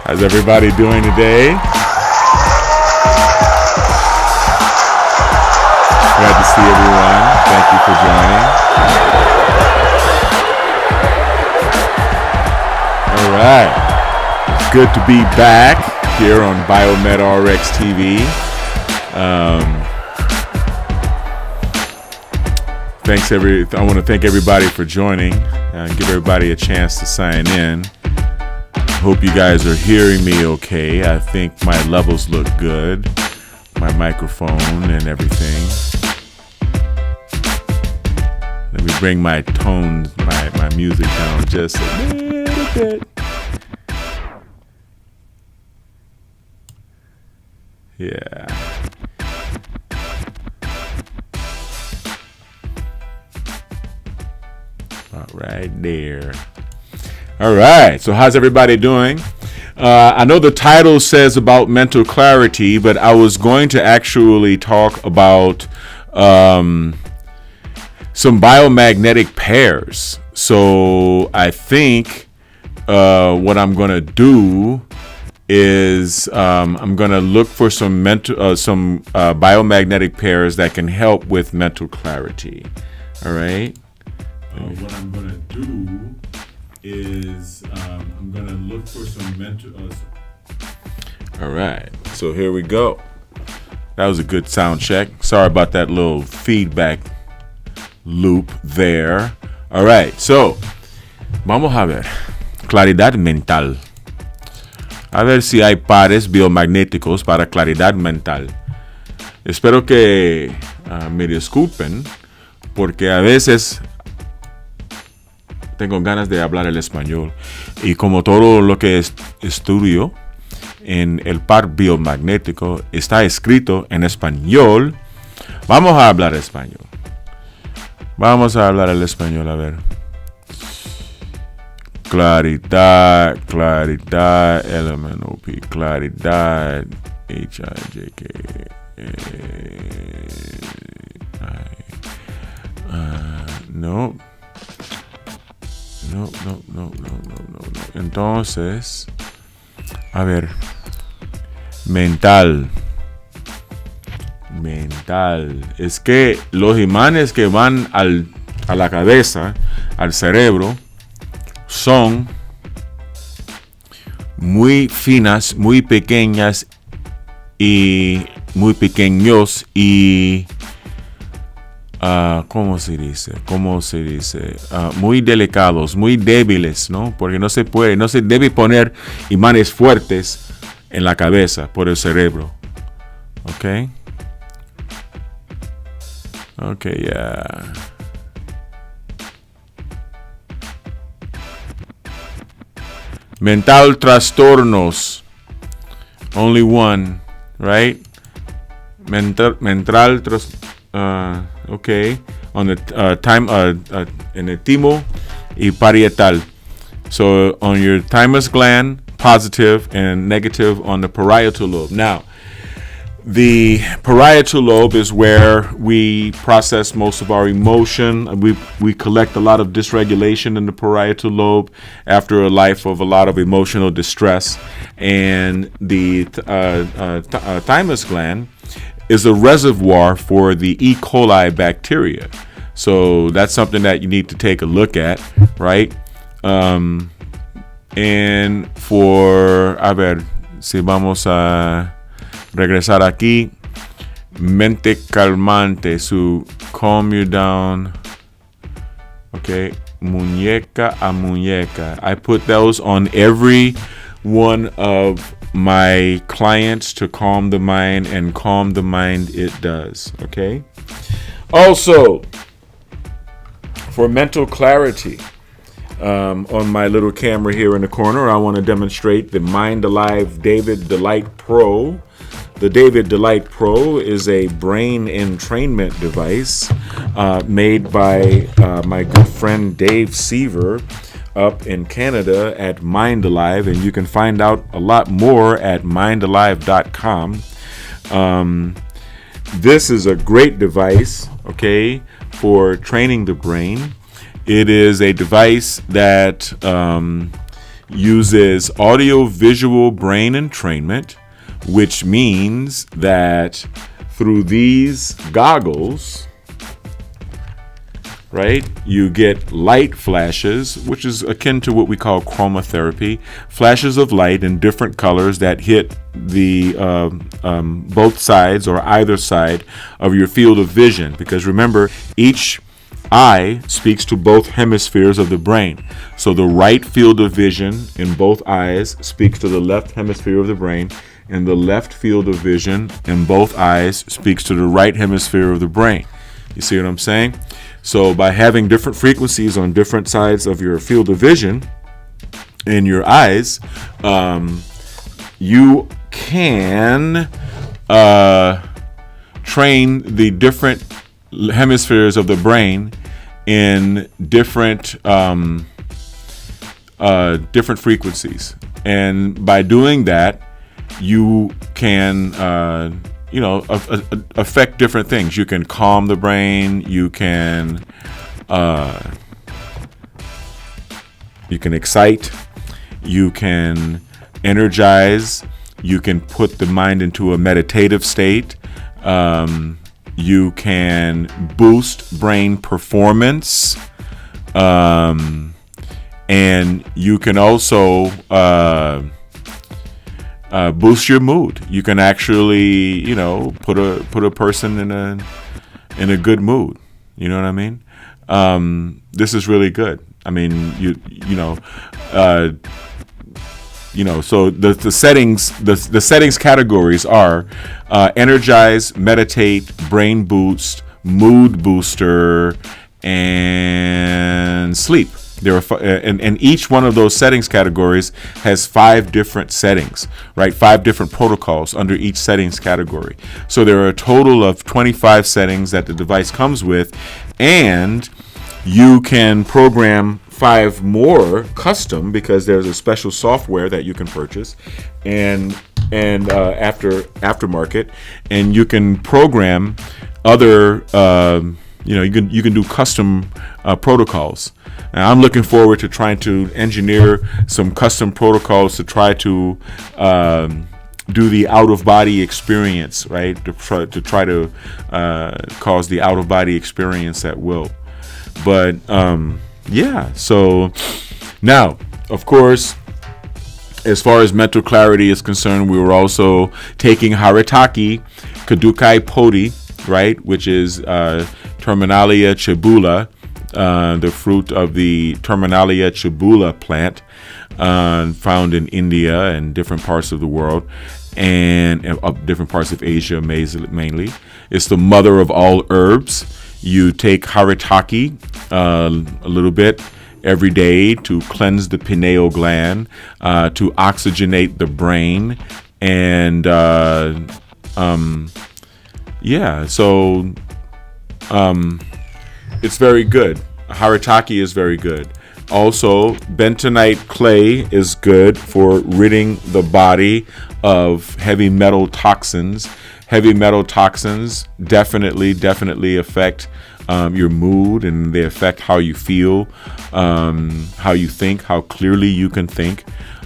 How's everybody doing today? Glad to see everyone. Thank you for joining. All right. It's good to be back here on BiomedRx TV. I want to thank everybody for joining. Give everybody a chance to sign in. Hope you guys are hearing me okay. I think my levels look good. My microphone and everything. Let me bring my tones, my music down just a little bit. Yeah. About right there. All right. So how's everybody doing? I know the title says about mental clarity, but I was going to actually talk about some biomagnetic pairs. So I think what I'm going to do is I'm going to look for some biomagnetic pairs that can help with mental clarity. All right. What I'm going to do is I'm going to look for some mental. All right. So here we go. That was a good sound check. Sorry about that little feedback loop there. All right. So vamos a ver. Claridad mental. A ver si hay pares biomagnéticos para claridad mental. Espero que me disculpen porque a veces tengo ganas de hablar el español y como todo lo que estudio en el par biomagnético está escrito en español, vamos a hablar español. Vamos a hablar el español, a ver. Claridad, LMNOP, claridad, HIJK. No. Entonces, a ver, mental. Es que los imanes que van a la cabeza, al cerebro, son muy finas, muy pequeñas y muy pequeños y ¿cómo se dice? Muy delicados, muy débiles, ¿no? Porque no se debe poner imanes fuertes en la cabeza por el cerebro. ¿Ok? Ok, ya. Mental trastornos. Only one, right? Mental okay. On the time in el timo y parietal. So on your thymus gland, positive and negative on the parietal lobe. Now, the parietal lobe is where we process most of our emotion. We collect a lot of dysregulation in the parietal lobe after a life of a lot of emotional distress. And the thymus gland is a reservoir for the E. coli bacteria. So that's something that you need to take a look at, right? And a ver, si vamos a regresar aquí, mente calmante, so calm you down. Okay, muñeca a muñeca. I put those on every one of my clients to calm the mind, and calm the mind it does. Okay. Also, for mental clarity, on my little camera here in the corner, I want to demonstrate the Mind Alive David Delight Pro. The David Delight Pro is a brain entrainment device made by my good friend Dave Seaver up in Canada at Mind Alive, and you can find out a lot more at mindalive.com. This is a great device, okay, for training the brain. It is a device that uses audio-visual brain entrainment, which means that through these goggles, right, you get light flashes, which is akin to what we call chromotherapy, flashes of light in different colors that hit the both sides or either side of your field of vision. Because remember, each eye speaks to both hemispheres of the brain. So the right field of vision in both eyes speaks to the left hemisphere of the brain, and the left field of vision in both eyes speaks to the right hemisphere of the brain. You see what I'm saying? So by having different frequencies on different sides of your field of vision in your eyes, you can train the different hemispheres of the brain in different different frequencies, and by doing that, you can affect different things. You can calm the brain. You can excite. You can energize. You can put the mind into a meditative state. You can boost brain performance, and you can also boost your mood. You can actually, put a person in a good mood. You know what I mean? This is really good. I mean, so the settings categories are energize, meditate, brain boost, mood booster, and sleep. There are and each one of those settings categories has 5 different settings, right? 5 different protocols under each settings category. So there are a total of 25 settings that the device comes with, and you can program 5 more custom, because there's a special software that you can purchase and aftermarket, and you can program other you can do custom protocols. And I'm looking forward to trying to engineer some custom protocols to try to do the out-of-body experience, right? To try to cause the out-of-body experience at will. But so now, of course, as far as mental clarity is concerned, we were also taking Haritaki Kadukai Podi, right, which is Terminalia chibula, the fruit of the Terminalia chibula plant, found in India and different parts of the world, and different parts of Asia mainly. It's the mother of all herbs. You take Haritaki a little bit every day to cleanse the pineal gland, to oxygenate the brain, and it's very good. Haritaki is very good. Also, bentonite clay is good for ridding the body of heavy metal toxins. Heavy metal toxins definitely affect your mood, and they affect how you feel, how you think, how clearly you can think.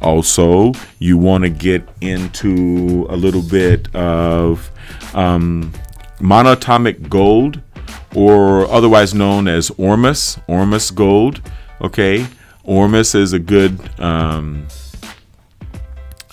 Also, you want to get into a little bit of monatomic gold, or otherwise known as Ormus gold. Okay, Ormus is a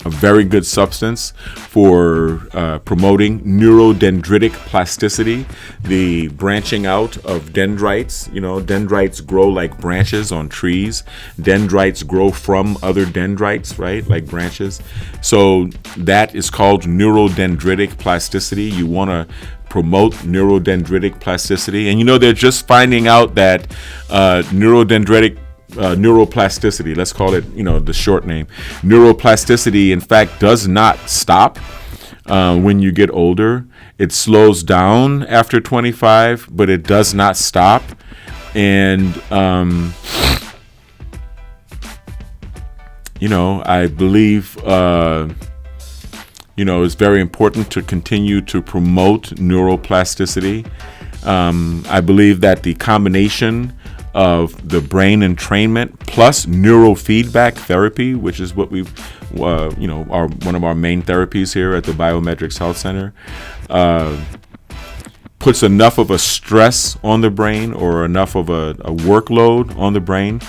very good substance for promoting neurodendritic plasticity, the branching out of dendrites. Dendrites grow like branches on trees. Dendrites grow from other dendrites, right, like branches. So that is called neurodendritic plasticity. You want to promote neurodendritic plasticity, and they're just finding out that neuroplasticity, let's call it, the short name, neuroplasticity, in fact, does not stop when you get older. It slows down after 25, but it does not stop. And I believe it's very important to continue to promote neuroplasticity. I believe that the combination of the brain entrainment plus neurofeedback therapy, which is what we've, are one of our main therapies here at the BiomedRx Health Center, puts enough of a stress on the brain or enough of a workload on the brain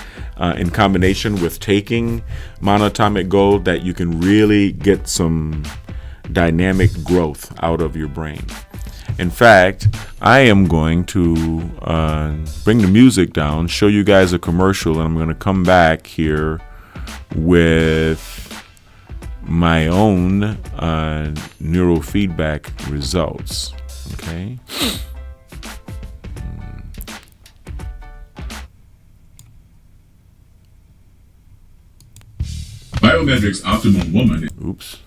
in combination with taking monatomic gold that you can really get some dynamic growth out of your brain. In fact, I am going to bring the music down, show you guys a commercial, and I'm going to come back here with my own neurofeedback results. Okay. BiomedRx Optimum Woman. Oops.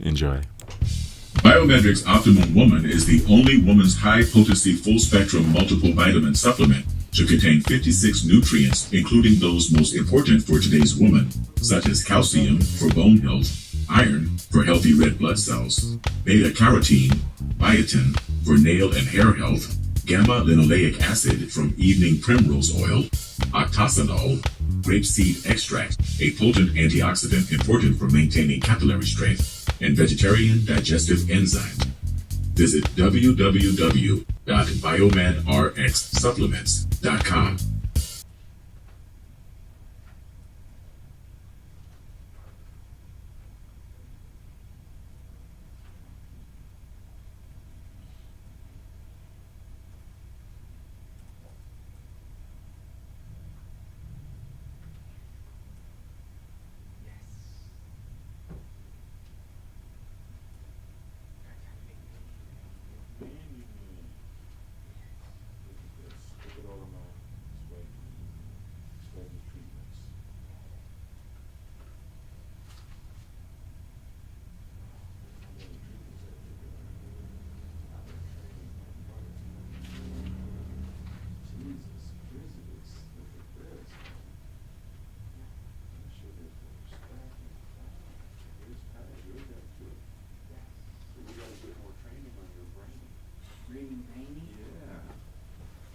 Enjoy. BiomedRx Optimum Woman is the only woman's high-potency full-spectrum multiple vitamin supplement to contain 56 nutrients, including those most important for today's woman, such as calcium for bone health, iron for healthy red blood cells, beta-carotene, biotin for nail and hair health, gamma-linoleic acid from evening primrose oil, octasanol, grapeseed extract, a potent antioxidant important for maintaining capillary strength, and vegetarian digestive enzymes. Visit www.biomedrxsupplements.com.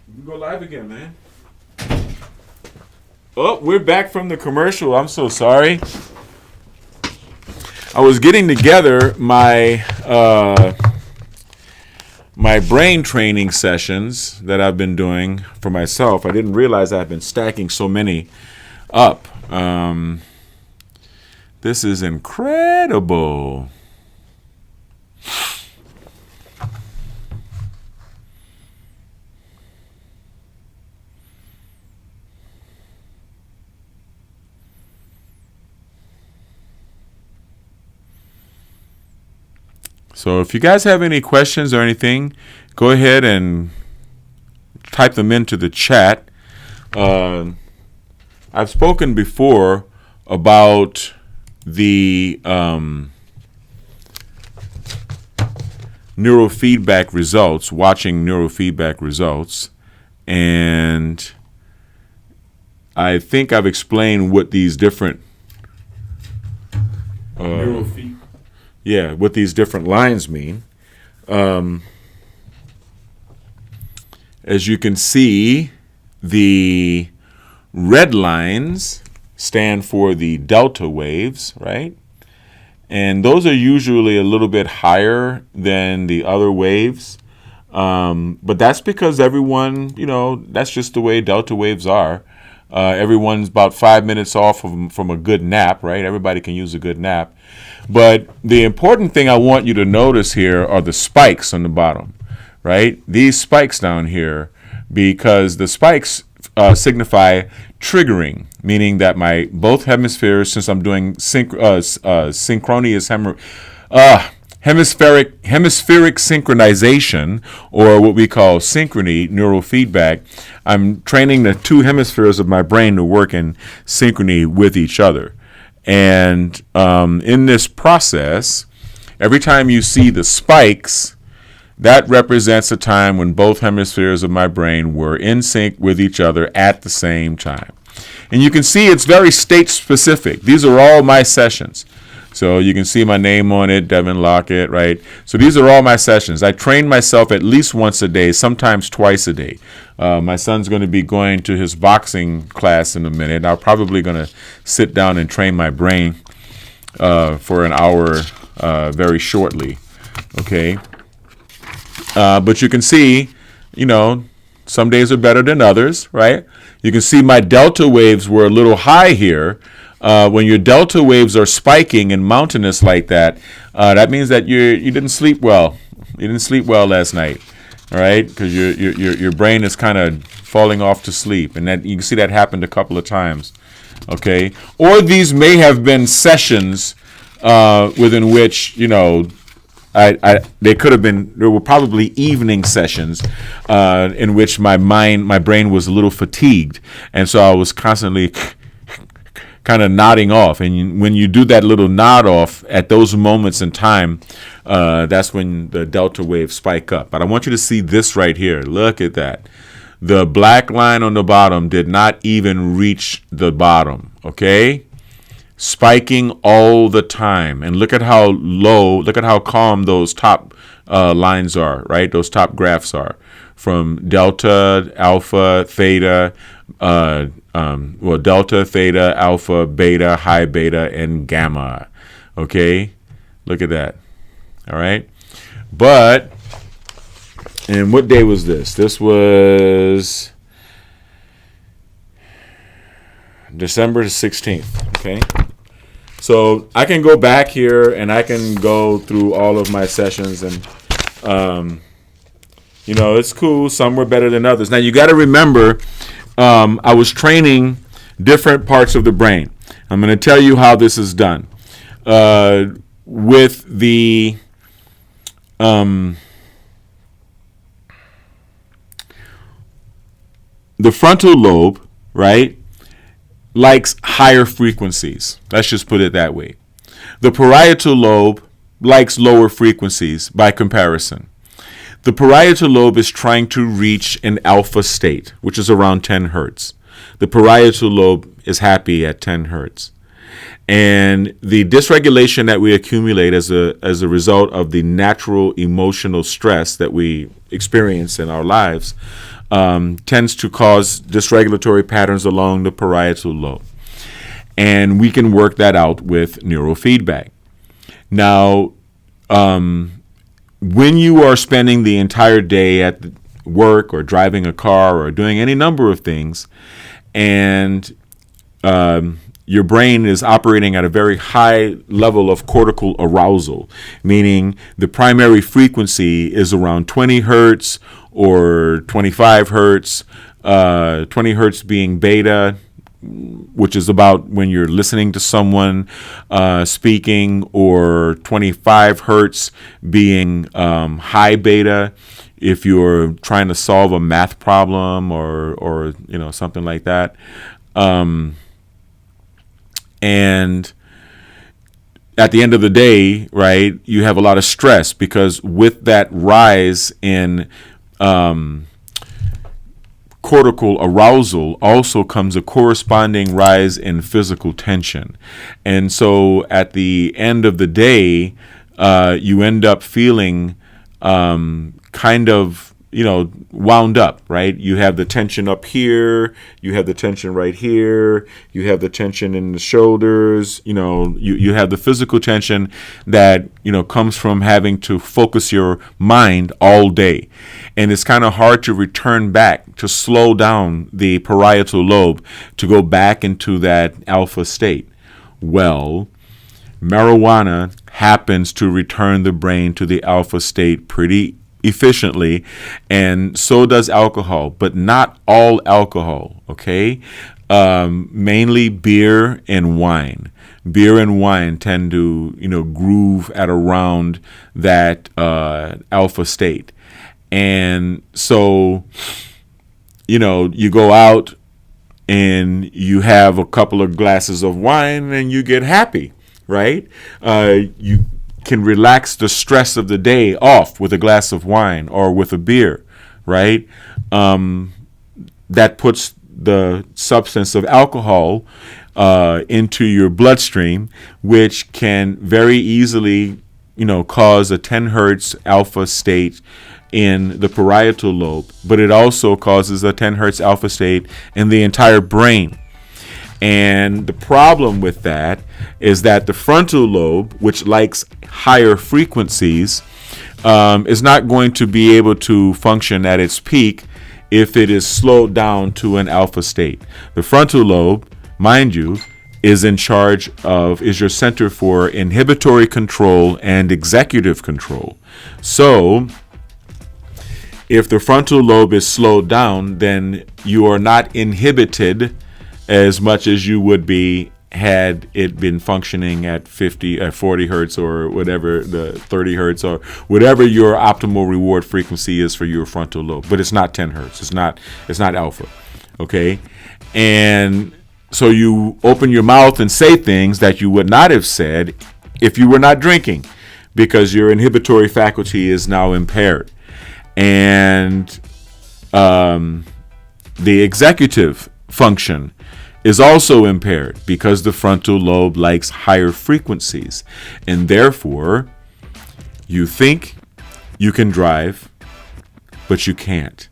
You can go live again, man. Oh, we're back from the commercial. I'm so sorry. I was getting together my my brain training sessions that I've been doing for myself. I didn't realize I've been stacking so many up. This is incredible. So if you guys have any questions or anything, go ahead and type them into the chat. I've spoken before about the neurofeedback results, watching neurofeedback results, and I think I've explained what these different what these different lines mean. As you can see, the red lines stand for the delta waves, right? And those are usually a little bit higher than the other waves. But that's because everyone, that's just the way delta waves are. Everyone's about 5 minutes off from a good nap, right? Everybody can use a good nap. But the important thing I want you to notice here are the spikes on the bottom, right? These spikes down here, because the spikes signify triggering, meaning that my both hemispheres, since I'm doing synchronous hemispheric synchronization, or what we call synchrony, neurofeedback, I'm training the two hemispheres of my brain to work in synchrony with each other. And in this process, every time you see the spikes, that represents a time when both hemispheres of my brain were in sync with each other at the same time. And you can see it's very state specific. These are all my sessions. So you can see my name on it, Devin Lockett, right? So these are all my sessions. I train myself at least once a day, sometimes twice a day. My son's going to be going to his boxing class in a minute. I'm probably going to sit down and train my brain for an hour very shortly, okay? But you can see, some days are better than others, right? You can see my delta waves were a little high here. When your delta waves are spiking and mountainous like that, that means that you didn't sleep well. You didn't sleep well last night, all right? Because your brain is kind of falling off to sleep, and that you can see that happened a couple of times, okay? Or these may have been sessions within which there were probably evening sessions in which my brain was a little fatigued, and so I was constantly kind of nodding off. And when you do that little nod off at those moments in time, that's when the delta waves spike up. But I want you to see this right here. Look at that. The black line on the bottom did not even reach the bottom, okay? Spiking all the time. And look at how calm those top lines are, right? Those top graphs are. From delta, alpha, theta, delta, theta, alpha, beta, high beta, and gamma. Okay? Look at that. All right? But, and what day was this? This was December 16th. Okay? So I can go back here and I can go through all of my sessions and, it's cool. Some were better than others. Now, you got to remember, I was training different parts of the brain. I'm going to tell you how this is done. With the frontal lobe, right, likes higher frequencies. Let's just put it that way. The parietal lobe likes lower frequencies by comparison. The parietal lobe is trying to reach an alpha state, which is around 10 hertz. The parietal lobe is happy at 10 hertz. And the dysregulation that we accumulate as a result of the natural emotional stress that we experience in our lives tends to cause dysregulatory patterns along the parietal lobe. And we can work that out with neurofeedback. Now, when you are spending the entire day at work or driving a car or doing any number of things, and your brain is operating at a very high level of cortical arousal, meaning the primary frequency is around 20 hertz or 25 hertz, 20 hertz being beta, which is about when you're listening to someone speaking, or 25 hertz being high beta if you're trying to solve a math problem or something like that. And at the end of the day, right, you have a lot of stress because with that rise in cortical arousal also comes a corresponding rise in physical tension. And so at the end of the day, you end up feeling kind of, wound up, right? You have the tension up here, you have the tension right here, you have the tension in the shoulders, you have the physical tension that, comes from having to focus your mind all day. And it's kind of hard to return back, to slow down the parietal lobe to go back into that alpha state. Well, marijuana happens to return the brain to the alpha state pretty efficiently, and so does alcohol, but not all alcohol, okay? Mainly beer and wine. Beer and wine tend to, groove at around that alpha state. And so, you go out and you have a couple of glasses of wine and you get happy, right? You can relax the stress of the day off with a glass of wine or with a beer, right? That puts the substance of alcohol into your bloodstream, which can very easily, cause a 10 hertz alpha state in the parietal lobe, but it also causes a 10 hertz alpha state in the entire brain. And the problem with that is that the frontal lobe, which likes higher frequencies, is not going to be able to function at its peak if it is slowed down to an alpha state. The frontal lobe, mind you, is your center for inhibitory control and executive control. So if the frontal lobe is slowed down, then you are not inhibited as much as you would be had it been functioning at 40 hertz or whatever, the 30 hertz or whatever your optimal reward frequency is for your frontal lobe. But it's not 10 hertz. It's not alpha. Okay? And so you open your mouth and say things that you would not have said if you were not drinking, because your inhibitory faculty is now impaired. And the executive function is also impaired because the frontal lobe likes higher frequencies. And therefore, you think you can drive, but you can't.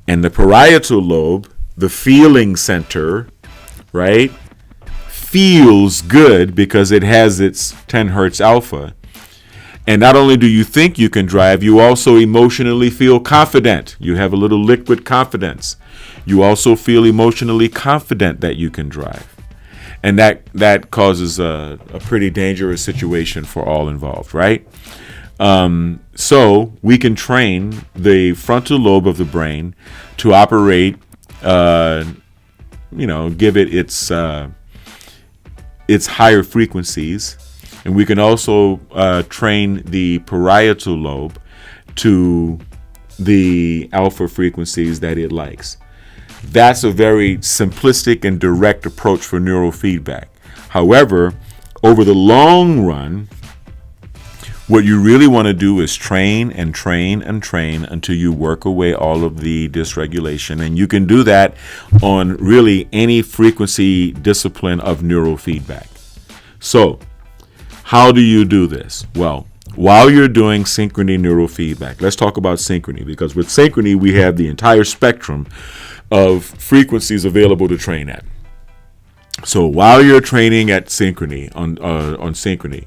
And the parietal lobe, the feeling center, right, feels good because it has its 10 hertz alpha. And not only do you think you can drive, you also emotionally feel confident. You have a little liquid confidence. You also feel emotionally confident that you can drive. And that causes a pretty dangerous situation for all involved, right? So we can train the frontal lobe of the brain to operate, give it its higher frequencies. And we can also train the parietal lobe to the alpha frequencies that it likes. That's a very simplistic and direct approach for neurofeedback. However, over the long run, what you really want to do is train and train and train until you work away all of the dysregulation. And you can do that on really any frequency discipline of neurofeedback. So, how do you do this? Well, while you're doing synchrony neurofeedback, let's talk about synchrony, because with synchrony, we have the entire spectrum of frequencies available to train at. So while you're training at synchrony, on synchrony,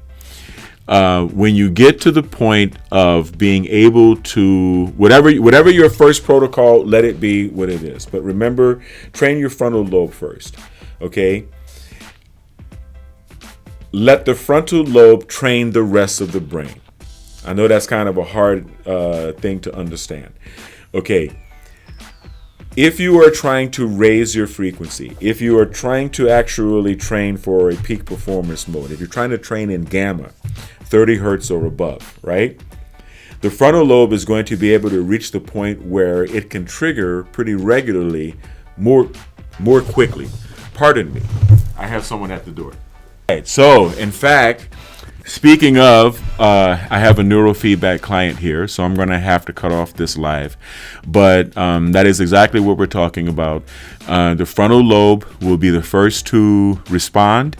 when you get to the point of being able to, whatever your first protocol, let it be what it is. But remember, train your frontal lobe first, okay? Let the frontal lobe train the rest of the brain. I know that's kind of a hard thing to understand. Okay, if you are trying to raise your frequency, if you are trying to actually train for a peak performance mode, if you're trying to train in gamma, 30 hertz or above, right? The frontal lobe is going to be able to reach the point where it can trigger pretty regularly, more quickly. Pardon me, I have someone at the door. Right, so, in fact, speaking of, I have a neurofeedback client here, so I'm going to have to cut off this live. But that is exactly what we're talking about. The frontal lobe will be the first to respond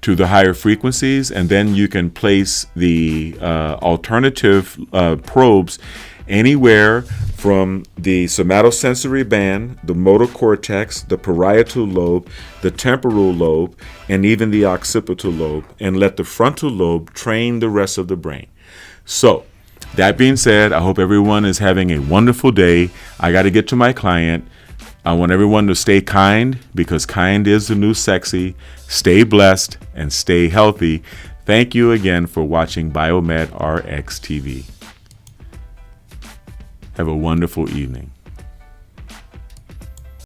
to the higher frequencies, and then you can place the alternative probes anywhere from the somatosensory band, the motor cortex, the parietal lobe, the temporal lobe, and even the occipital lobe, and let the frontal lobe train the rest of the brain. So, that being said, I hope everyone is having a wonderful day. I got to get to my client. I want everyone to stay kind, because kind is the new sexy. Stay blessed and stay healthy. Thank you again for watching BiomedRx TV. Have a wonderful evening.